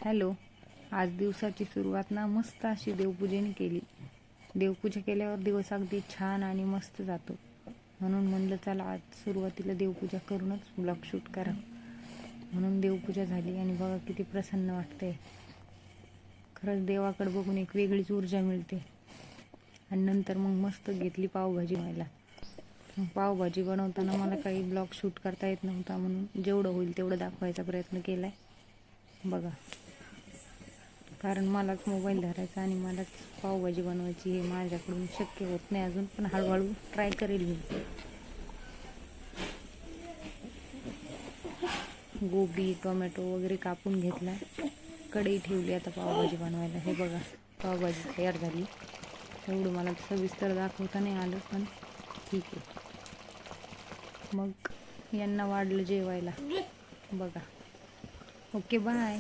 Hello. आज दिवसाची सुरुवात ना मस्त अशी देवपूजेने केली. देवपूजा केल्यावर दिवस अगदी छान आणि मस्त जातो. म्हणून म्हणलं चला आज सुरुवातीला देवपूजा करूनच ब्लॉग शूट करा. म्हणून देवपूजा झाली आणि बघा किती प्रसन्न वाटतंय. खरंच देवाकडे बघून एक वेगळीच ऊर्जा मिळते. आणि नंतर मग मस्त घेतली पावभाजी व्हायला. पावभाजी बनवताना मला काही ब्लॉग शूट करता येत नव्हता, म्हणून जेवढं होईल तेवढं दाखवायचा प्रयत्न केलाय. बघा, कारण मलाच मोबाईल धरायचा आणि मलाच पावभाजी बनवायची हे माझ्याकडून शक्य होत नाही अजून, पण हळूहळू ट्राय करेल मी. गोबी टोमॅटो वगैरे कापून घेतला, कढई ठेवली आता पावभाजी बनवायला. हे बघा पावभाजी तयार झाली. एवढं मला सविस्तर दाखवता नाही आलं, पण ठीक आहे. मग यांना वाढलं जेवायला. बघा. Okay, bye.